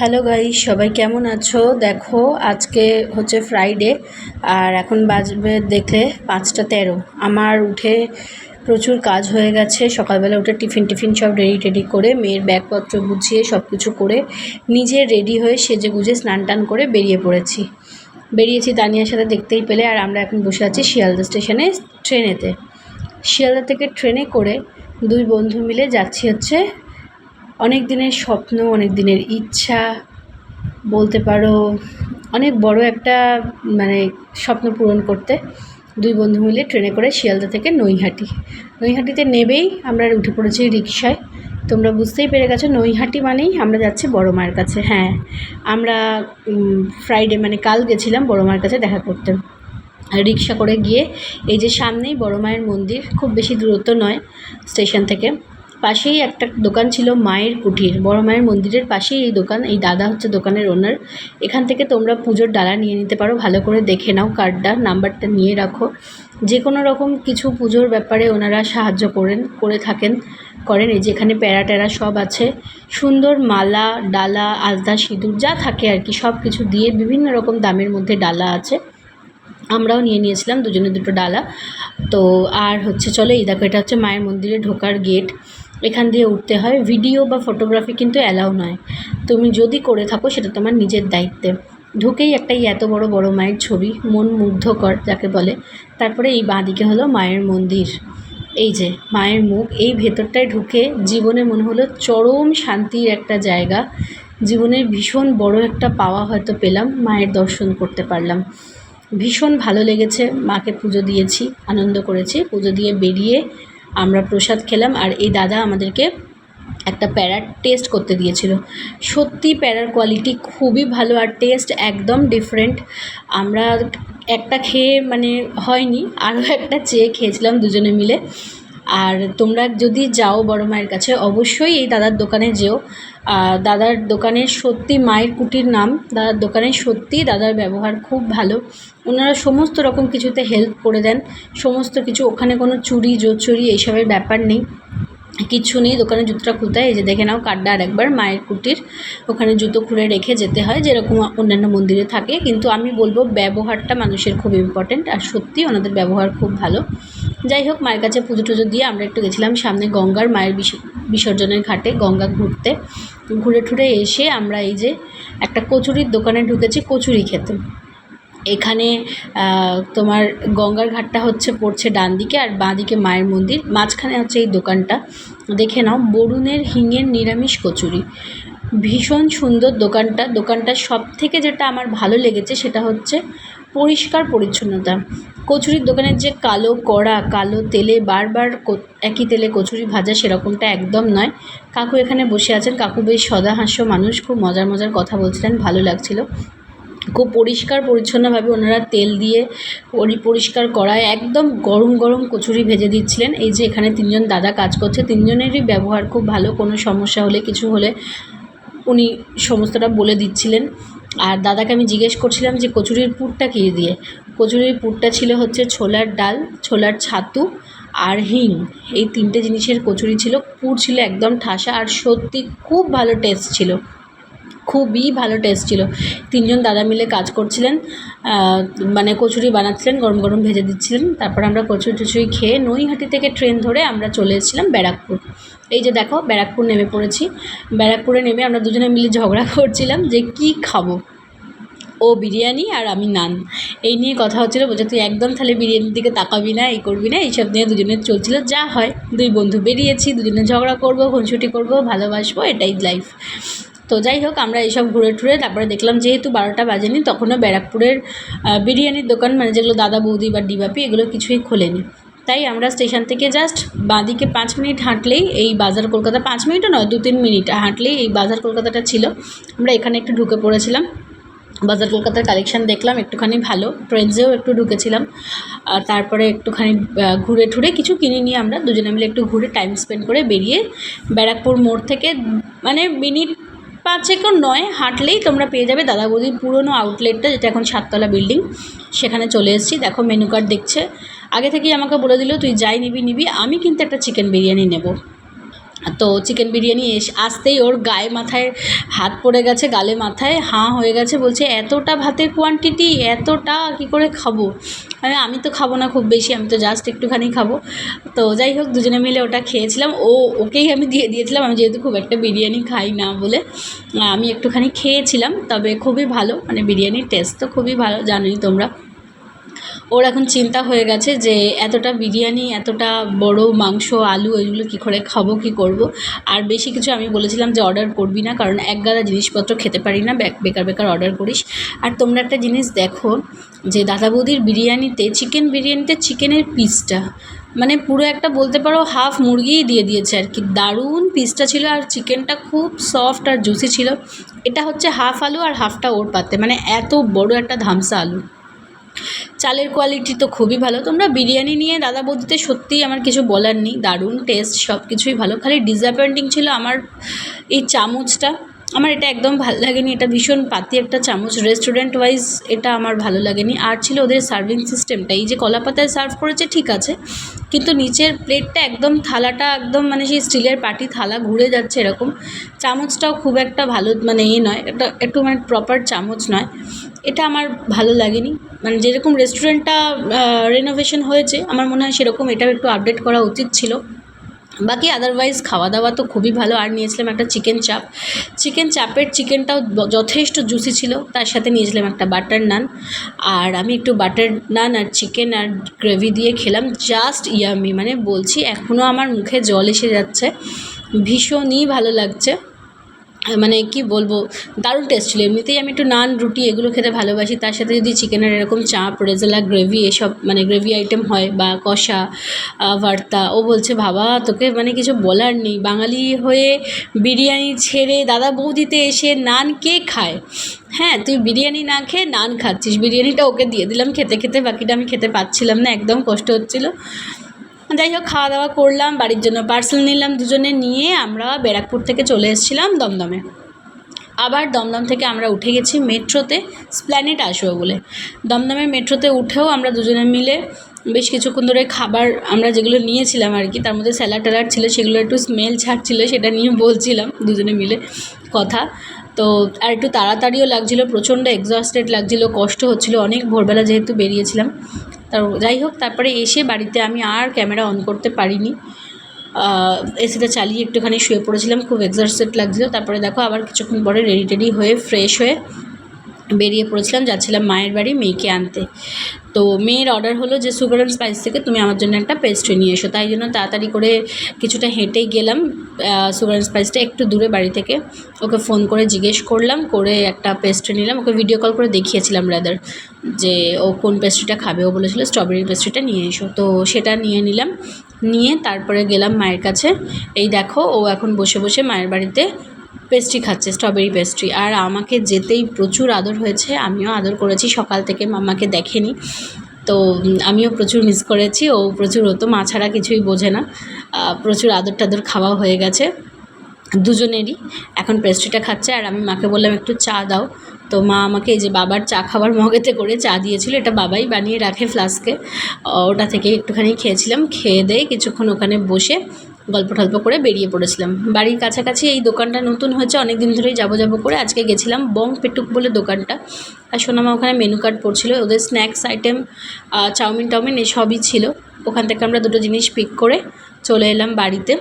Hello guys, সবাই কেমন আছো? দেখো, আজকে হচ্ছে ফ্রাইডে আর এখন বাজবে দেখলে 5টা 13। আমার উঠে প্রচুর কাজ হয়ে গেছে। সকালবেলা উঠে টিফিন সব রেডি করে মেয়ের ব্যাগপত্র গুছিয়ে সব কিছু করে নিজে রেডি হয়ে সেজে গুজে স্নান টান করে বেরিয়েছি তানিয়ার সাথে, দেখতেই পেলে। আর আমরা এখন বসে আছি শিয়ালদা স্টেশনে ট্রেনেতে। শিয়ালদা থেকে ট্রেনে করে দুই বন্ধু মিলে যাচ্ছি হচ্ছে অনেক দিনের স্বপ্ন, অনেক দিনের ইচ্ছা বলতে পারো, অনেক বড় একটা স্বপ্ন পূরণ করতে। দুই বন্ধু মিলে ট্রেনে করে শিয়ালদা থেকে নৈহাটিতে নেবেই আমরা উঠে পড়েছি রিকশায়। তোমরা বুঝতেই পেরে গেছো, নৈহাটি মানেই আমরা যাচ্ছি বড় মায়ের কাছে। হ্যাঁ, আমরা ফ্রাইডে কাল গেছিলাম বড় মায়ের কাছে দেখা করতে। রিকশা করে গিয়ে এই যে সামনেই বড় মায়ের মন্দির, খুব বেশি দূরত্ব নয় স্টেশন থেকে। পাশেই একটা দোকান ছিল মায়ের কুঠির, বড় মায়ের মন্দিরের পাশেই এই দোকান। এই দাদা হচ্ছে দোকানের ওনার। এখান থেকে তোমরা পুজোর ডালা নিয়ে নিতে পারো। ভালো করে দেখে নাও, কার্ডটা নাম্বারটা নিয়ে রাখো। যে কোনো রকম কিছু পুজোর ব্যাপারে ওনারা সাহায্য করেন। এই যে এখানে প্যারা ট্যারা সব আছে, সুন্দর মালা, ডালা, আলতা, সিঁদুর যা থাকে আর কি, সব কিছু দিয়ে বিভিন্ন রকম দামের মধ্যে ডালা আছে। আমরাও নিয়েছিলাম দুজনে দুটো ডালা। তো আর হচ্ছে চলো, এই দেখো, এটা হচ্ছে মায়ের মন্দিরে ঢোকার গেট। এখান দিয়ে উঠতে হয়। ভিডিও বা ফটোগ্রাফি কিন্তু অ্যালাউ নয়। তুমি যদি করে থাকো সেটা তোমার নিজের দায়িত্বে। ঢুকেই একটা এত বড় মায়ের ছবি, মন মুগ্ধকর যাকে বলে। তারপরে এই বাঁদিকে হলো মায়ের মন্দির। এই যে মায়ের মুখ, এই ভেতরটায় ঢুকে জীবনে মনে হলো চরম শান্তির একটা জায়গা। জীবনের ভীষণ বড় একটা পাওয়া হয়তো পেলাম, মায়ের দর্শন করতে পারলাম। ভীষণ ভালো লেগেছে। মাকে পুজো দিয়েছি, আনন্দ করেছি। পুজো দিয়ে বেরিয়ে আমরা প্রসাদ খেলাম। আর এই দাদা আমাদেরকে একটা প্যারার টেস্ট করতে দিয়েছিল। সত্যি প্যারার কোয়ালিটি খুবই ভালো আর টেস্ট একদম ডিফারেন্ট। আমরা একটা খেয়ে হয়নি, আরও একটা চেয়ে খেয়েছিলাম দুজনে মিলে। আর তোমরা যদি যাও বড় মায়ের কাছে, অবশ্যই এই দাদার দোকানে যেও। দাদার দোকানের সত্যি, মায়ের কুটির নাম, দাদার দোকানে সত্যি দাদার ব্যবহার খুব ভালো। ওনারা সমস্ত রকম কিছুতে হেল্প করে দেন, সমস্ত কিছু। ওখানে কোনো চুরি জোচুরি এইসবের ব্যাপার নেই, কিচ্ছু নেই। দোকানে জুতোটা খুলতে হয়, এই যে দেখে নাও কার্ডটা আরেকবার, মায়ের কুটির। ওখানে জুতো খুলে রেখে যেতে হয়, যেরকম অন্যান্য মন্দিরে থাকে। কিন্তু আমি বলবো ব্যবহারটা মানুষের খুব ইম্পর্ট্যান্ট, আর সত্যি ওনাদের ব্যবহার খুব ভালো। যাই হোক, মায়ের কাছে পুজো টুজো দিয়ে আমরা একটু গেছিলাম সামনে গঙ্গার, মায়ের বিসর্জনের ঘাটে গঙ্গা ঘুরতে। ঘুরে ঠুরে এসে আমরা এই যে একটা কচুরির দোকানে ঢুকেছি কচুরি খেতে। এখানে তোমার গঙ্গার ঘাটটা পড়ছে ডান দিকে, আর বাঁ দিকে মায়ের মন্দির, মাঝখানে হচ্ছে এই দোকানটা। দেখে নাও, বরুণের হিঙের নিরামিষ কচুরি। ভীষণ সুন্দর দোকানটা সবথেকে যেটা আমার ভালো লেগেছে সেটা হচ্ছে পরিষ্কার পরিচ্ছন্নতা। কচুরির দোকানের যে কালো কড়া, কালো তেলে বারবার একই তেলে কচুরি ভাজা, সেরকমটা একদম নয়। কাকু এখানে বসে আছেন, কাকু বেশ সদাহাস্য মানুষ, খুব মজার কথা বলছিলেন, ভালো লাগছিল। খুব পরিষ্কার পরিচ্ছন্নভাবে ওনারা তেল দিয়ে পরিষ্কার কড়ায় একদম গরম কচুরি ভেজে দিচ্ছিলেন। এই যে এখানে তিনজন দাদা কাজ করছে, তিনজনেরই ব্যবহার খুব ভালো। কোনো সমস্যা হলে, কিছু হলে উনি সমস্তটা বলে দিচ্ছিলেন। আর দাদাকে আমি জিজ্ঞেস করছিলাম যে কচুরির পুরটা কী দিয়ে। কচুরির পুরটা ছিল হচ্ছে ছোলার ডাল, ছোলার ছাতু আর হিং, এই তিনটে জিনিসের কচুরি ছিল। পুর ছিল একদম ঠাসা, আর সত্যি খুব ভালো টেস্ট ছিল, খুবই ভালো টেস্ট ছিল। তিনজন দাদা মিলে কাজ করছিলেন, কচুরি বানাচ্ছিলেন, গরম ভেজে দিচ্ছিলেন। তারপর আমরা কচুরি টচুরি খেয়ে নৈহাটি থেকে ট্রেন ধরে আমরা চলে এসেছিলাম ব্যারাকপুর। এই যে দেখো, ব্যারাকপুর নেমে পড়েছি। ব্যারাকপুরে নেমে আমরা দুজনে মিলে ঝগড়া করছিলাম যে কি খাবো। ও বিরিয়ানি আর আমি নান, এই নিয়ে কথা হচ্ছিলো। বলছে তুই একদম তাহলে বিরিয়ানির দিকে তাকাবি না, এই করবি না, এইসব নিয়ে দুজনের চলছিল। যা হয়, দুই বন্ধু বেরিয়েছি, দুজনে ঝগড়া করবো, খুনসুটি করবো, ভালোবাসবো, এটাই লাইফ। তো যাই হোক, আমরা এইসব ঘুরে টুরে তারপরে দেখলাম যেহেতু 12টা বাজেনি, তখনও ব্যারাকপুরের বিরিয়ানির দোকান, যেগুলো দাদা বৌদি বা ডিবাপি, এগুলো কিছুই খোলেনি। তাই আমরা স্টেশন থেকে জাস্ট বাঁদিকে 5 মিনিট হাঁটলেই এই বাজার কলকাতা, 5 মিনিটও নয়, 2-3 মিনিট হাঁটলেই এই বাজার কলকাতাটা ছিল। আমরা এখানে একটু ঢুকে পড়েছিলাম, বাজার কলকাতার কালেকশান দেখলাম একটুখানি, ভালো। ট্রেন্ডসেও একটু ঢুকেছিলাম। তারপরে একটুখানি ঘুরে ঠুরে কিছু কিনে নিয়ে আমরা দুজনে মিলে একটু ঘুরে টাইম স্পেন্ড করে বেরিয়ে ব্যারাকপুর মোড় থেকে মিনিট 5-একও নয় হাঁটলেই তোমরা পেয়ে যাবে দাদা বৌদির পুরনো আউটলেটটা, যেটা এখন 7তলা বিল্ডিং। সেখানে চলে এসেছি। দেখো মেনু কার্ড দেখছে, আগে থেকেই আমাকে বলে দিল তুই যাই নিবি। আমি কিন্তু একটা চিকেন বিরিয়ানি নেব। তো চিকেন বিরিয়ানি আসতেই ওর গায়ে মাথায় হাত পড়ে গেছে, গালে মাথায় হাঁ হয়ে গেছে, বলছে এতটা ভাতের কোয়ান্টিটি, এতটা কী করে খাবো। আমি তো খাবো না খুব বেশি, আমি তো জাস্ট একটুখানি খাবো। তো যাই হোক, দুজনে মিলে ওটা খেয়েছিলাম। ওকেই আমি দিয়ে দিয়েছিলাম, আমি যেহেতু খুব একটা বিরিয়ানি খাই না বলে আমি একটুখানি খেয়েছিলাম। তবে খুবই ভালো, মানে বিরিয়ানির টেস্ট তো খুবই ভালো, জানোই তোমরা। ওর এখন চিন্তা হয়ে গেছে যে এতটা বিরিয়ানি, এতটা বড় মাংস, আলু, এগুলো কী করে খাবো, কী করব। আর বেশি কিছু আমি বলেছিলাম যে অর্ডার করবি না, কারণ একগাদা জিনিসপত্র খেতে পারি না, বেকার বেকার অর্ডার করিস। আর তোমরা একটা জিনিস দেখো যে দাদা বৌদির বিরিয়ানিতে, চিকেন বিরিয়ানিতে চিকেনের পিসটা মানে পুরো একটা বলতে পারো হাফ মুরগিই দিয়ে দিয়েছে আর কি, দারুণ পিসটা ছিল। আর চিকেনটা খুব সফট আর জুসি ছিল। এটা হচ্ছে হাফ আলু আর হাফটা ওর পাতে, মানে এত বড় একটা ধামসা আলু। চালের কোয়ালিটি তো খুবই ভালো। তোমরা বিরিয়ানি নিয়ে দাদা বৌদিতে সত্যিই আমার কিছু বলার নেই, দারুণ টেস্ট, সব কিছুই ভালো। খালি ডিসঅ্যাপয়েন্টিং ছিল আমার এই চামচটা, আমার এটা একদম ভালো লাগেনি। এটা ভীষণ পাতি একটা চামচ, রেস্টুরেন্ট ওয়াইজ এটা আমার ভালো লাগেনি। আর ছিল ওদের সার্ভিং সিস্টেমটা, এই যে কলা পাতায় সার্ভ করেছে ঠিক আছে, কিন্তু নিচের প্লেটটা একদম, থালাটা একদম মানে সেই স্টিলের পাটি থালা ঘুরে যাচ্ছে এরকম। চামচটাও খুব একটা ভালো মানে নয়, এটা একটু মানে প্রপার চামচ নয়। এটা আমার ভালো লাগেনি। মানে যেরকম রেস্টুরেন্টটা রেনোভেশন হয়েছে, আমার মনে হয় সেরকম এটাও একটু আপডেট করা উচিত ছিল। বাকি আদারওয়াইজ খাওয়া দাওয়া তো খুবই ভালো। আর নিয়েছিলাম একটা চিকেন চাপ, চিকেন চাপের চিকেনটাও যথেষ্ট জুসি ছিল। তার সাথে নিয়েছিলাম একটা বাটার নান, আর আমি একটু বাটার নান আর চিকেন আর গ্রেভি দিয়ে খেলাম, জাস্ট ইয়ামি, মানে বলছি এখনও আমার মুখে জল এসে যাচ্ছে, ভীষণই ভালো লাগছে। মানে কি বলবো, দারুণ টেস্ট ছিল। এমনিতেই আমি একটু নান, রুটি এগুলো খেতে ভালোবাসি, তার সাথে যদি চিকেনের এরকম চাপ, রেজালা, গ্রেভি, এসব মানে গ্রেভি আইটেম হয় বা কষা, ভর্তা, ও বলছে বাবা তোকে মানে কিছু বলার নেই, বাঙালি হয়ে বিরিয়ানি ছেড়ে দাদা বৌদিতে এসে নান কে খায়। হ্যাঁ, তুই বিরিয়ানি না খেয়ে নান খাচ্ছিস। বিরিয়ানিটা ওকে দিয়ে দিলাম খেতে খেতে, বাকিটা আমি খেতে পাচ্ছিলাম না, একদম কষ্ট হচ্ছিলো। যাই হোক, খাওয়া দাওয়া করলাম, বাড়ির জন্য পার্সেল নিলাম, দুজনে নিয়ে আমরা ব্যারাকপুর থেকে চলে এসেছিলাম দমদমে। আবার দমদম থেকে আমরা উঠে গেছি মেট্রোতে, স্প্ল্যানেড আসবো বলে। দমদমের মেট্রোতে উঠেও আমরা দুজনে মিলে বেশ কিছুক্ষণ ধরে খাবার আমরা যেগুলো নিয়েছিলাম আর কি, তার মধ্যে স্যালাড ট্যালাড ছিল, সেগুলো একটু স্মেল ছাড়ছিল, সেটা নিয়ে বলছিলাম দুজনে মিলে কথা। তো আর একটু তাড়াতাড়িও লাগছিলো, প্রচণ্ড এক্সস্টেড লাগছিলো, কষ্ট হচ্ছিলো, অনেক ভোরবেলা যেহেতু বেরিয়েছিলাম। তো যাই হোক, তারপরে এসে বাড়িতে আমি আর ক্যামেরা অন করতে পারিনি, এসিটা চালিয়ে একটুখানি শুয়ে পড়েছিলাম, খুব এক্সস্টেড লাগছিলো। তারপরে দেখো আবার কিছুক্ষণ পরে রেডি টেডি হয়ে ফ্রেশ হয়ে বেরিয়ে পড়েছিলাম, যাচ্ছিলাম মায়ের বাড়ি মেয়েকে আনতে। তো মেয়ের অর্ডার হলো যে সুগার অ্যান্ড স্পাইস থেকে তুমি আমার জন্য একটা পেস্ট্রি নিয়ে এসো, তাই জন্য তাড়াতাড়ি করে কিছুটা হেঁটে গেলাম সুগার অ্যান্ড স্পাইসটা একটু দূরে বাড়ি থেকে। ওকে ফোন করে জিজ্ঞেস করলাম, করে একটা পেস্ট্রি নিলাম, ওকে ভিডিও কল করে দেখিয়েছিলাম রাদার যে ও কোন পেস্ট্রিটা খাবে। ও বলেছিল স্ট্রবেরি পেস্ট্রিটা নিয়ে এসো, তো সেটা নিয়ে নিলাম। নিয়ে তারপরে গেলাম মায়ের কাছে। এই দেখো ও এখন বসে বসে মায়ের বাড়িতে পেস্ট্রি খাচ্ছে, স্ট্রবেরি পেস্ট্রি। আর আমাকে যেতেই প্রচুর আদর হয়েছে, আমিও আদর করেছি, সকাল থেকে মাম্মাকে দেখেনি, তো আমিও প্রচুর মিস করেছি। ও প্রচুর, ও তো মা ছাড়া কিছুই বোঝে না, প্রচুর আদর টাদর খাওয়া হয়ে গেছে দুজনেরই। এখন পেস্ট্রিটা খাচ্ছে, আর আমি মাকে বললাম একটু চা দাও। তো মা আমাকে এই যে বাবার চা খাবার মগেতে করে চা দিয়েছিল, এটা বাবাই বানিয়ে রাখে ফ্লাস্কে, ওটা থেকে একটুখানি খেয়েছিলাম। খেয়ে দিয়ে কিছুক্ষণ ওখানে বসে গল্প টল্প করে বেরিয়ে পড়েছিলাম। বাড়ির কাছাকাছি এই দোকানটা নতুন হয়েছে, অনেক দিন ধরেই যাবো যাবো করে আজকে গেছিলাম, বং পেটুক বলে দোকানটা। আর সোনামা ওখানে মেনু কার্ড পড়ছিল, ওদের স্ন্যাক্স আইটেম, চাউমিন টাউমিন এসবই ছিল। ওখান থেকে আমরা দুটো জিনিস পিক করে চলে এলাম বাড়িতে।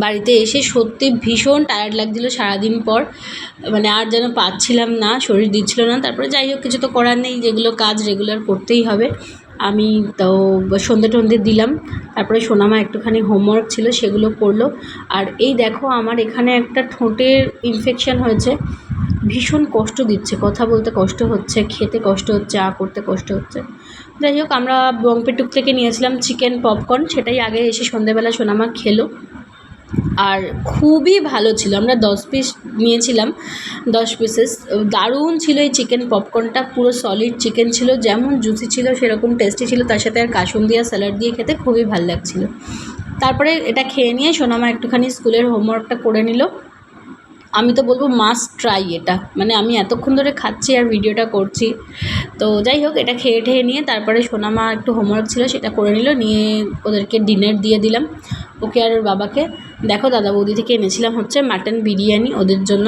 বাড়িতে এসে সত্যি ভীষণ টায়ার্ড লাগছিলো সারাদিন পর, মানে আর যেন পাচ্ছিলাম না, শরীর দিচ্ছিল না। তারপরে যাই হোক, কিছু তো করার নেই, যেগুলো কাজ রেগুলার করতেই হবে। আমি তো সন্ধে টন্ধে দিলাম, তারপরে সোনামা একটুখানি হোমওয়ার্ক ছিল সেগুলো করলো। আর এই দেখো আমার এখানে একটা ঠোঁটের ইনফেকশান হয়েছে, ভীষণ কষ্ট দিচ্ছে, কথা বলতে কষ্ট হচ্ছে, খেতে কষ্ট হচ্ছে, করতে কষ্ট হচ্ছে। যাই হোক, আমরা বংপেটুক থেকে নিয়েছিলাম চিকেন পপকর্ন, সেটাই আগে এসে সন্ধেবেলা সোনামা খেলো, আর খুবই ভালো ছিল। আমরা 10 পিস নিয়েছিলাম, 10 পিসেস, দারুণ ছিল এই চিকেন পপকর্নটা, পুরো সলিড চিকেন ছিল, যেমন জুসি ছিল সেরকম টেস্টি ছিল, তার সাথে আর কাসুন্দি আর স্যালাড দিয়ে খেতে খুবই ভালো লাগছিলো। তারপরে এটা খেয়ে নিয়ে সোনামা একটুখানি স্কুলের হোমওয়ার্কটা করে নিল, আমি তো বলবো মাস্ট ট্রাই এটা, মানে আমি এতক্ষণ ধরে খাচ্ছি আর ভিডিওটা করছি। তো যাই হোক, এটা খেয়ে ঠেয়ে নিয়ে তারপরে সোনামা একটু হোমওয়ার্ক ছিল সেটা করে নিল, নিয়ে ওদেরকে ডিনার দিয়ে দিলাম, ওকে আর ওর বাবাকে। দেখো দাদা বৌদি থেকে এনেছিলাম হচ্ছে মাটন বিরিয়ানি ওদের জন্য।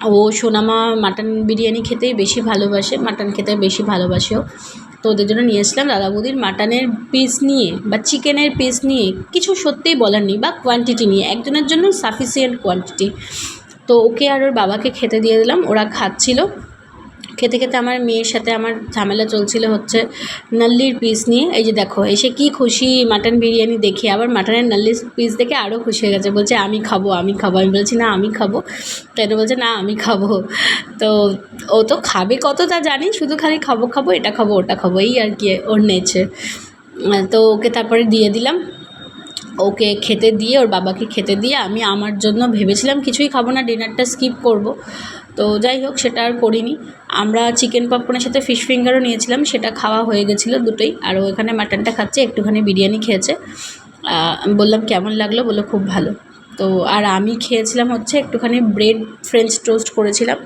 ও সোনামা মাটন বিরিয়ানি খেতেই বেশি ভালোবাসে, মাটন খেতে বেশি ভালোবাসেও। তো ওদের জন্য নিয়ে এসেছিলাম। দাদা বৌদির মাটনের পিস নিয়ে বা চিকেনের পিস নিয়ে কিছু সত্যিই বলার নেই, বা কোয়ান্টিটি নিয়ে একজনের জন্য সাফিসিয়েন্ট কোয়ান্টিটি। তো ওকে আর ওর বাবাকে খেতে দিয়ে দিলাম, ওরা খাচ্ছিল। খেতে খেতে আমার মেয়ের সাথে আমার ঝামেলা চলছিল হচ্ছে নাল্লির পিস নিয়ে। এই যে দেখো এসে কি খুশি মাটন বিরিয়ানি দেখে, আবার মাটনের নাল্লির পিস দেখে আরও খুশি হয়ে গেছে, বলছে আমি খাবো আমি খাবো। আমি বলছি না আমি খাবো, তো এটা বলছে না আমি খাবো। তো ও তো খাবে কত তা জানি, শুধু খালি খাবো খাবো, এটা খাবো ওটা খাবো, এই আর কি ওর নেচে। তো ওকে তারপরে দিয়ে দিলাম, ওকে খেতে দিয়ে ওর বাবাকে খেতে দিয়ে আমি আমার জন্য ভেবেছিলাম কিছুই খাবো না, ডিনারটা স্কিপ করব। তো যাই হোক সেটা আর করিনি। আমরা চিকেন পপকর্নের সাথে ফিশ ফিঙ্গারও নিয়েছিলাম, সেটা খাওয়া হয়ে গেছিলো দুটোই। আর ও এখানে মাটনটা খাচ্ছে, একটুখানি বিরিয়ানি খেয়েছে। আমি বললাম কেমন লাগলো, বললো খুব ভালো। তো আর আমি খেয়েছিলাম হচ্ছে একটুখানি ব্রেড ফ্রেঞ্চ টোস্ট করেছিলাম।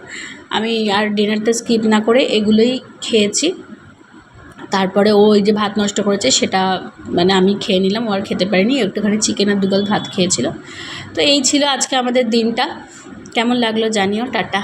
আমি আর ডিনারটা স্কিপ না করে এগুলোই খেয়েছি। তারপরে ও ওই যে ভাত নষ্ট করেছে সেটা মানে আমি খেয়ে নিলাম, ও আর খেতে পারিনি, একটুখানি চিকেন আর দুগাল ভাত খেয়েছিল। তো এই ছিল আজকে আমাদের দিনটা, কেমন লাগলো জানিও। টাটা।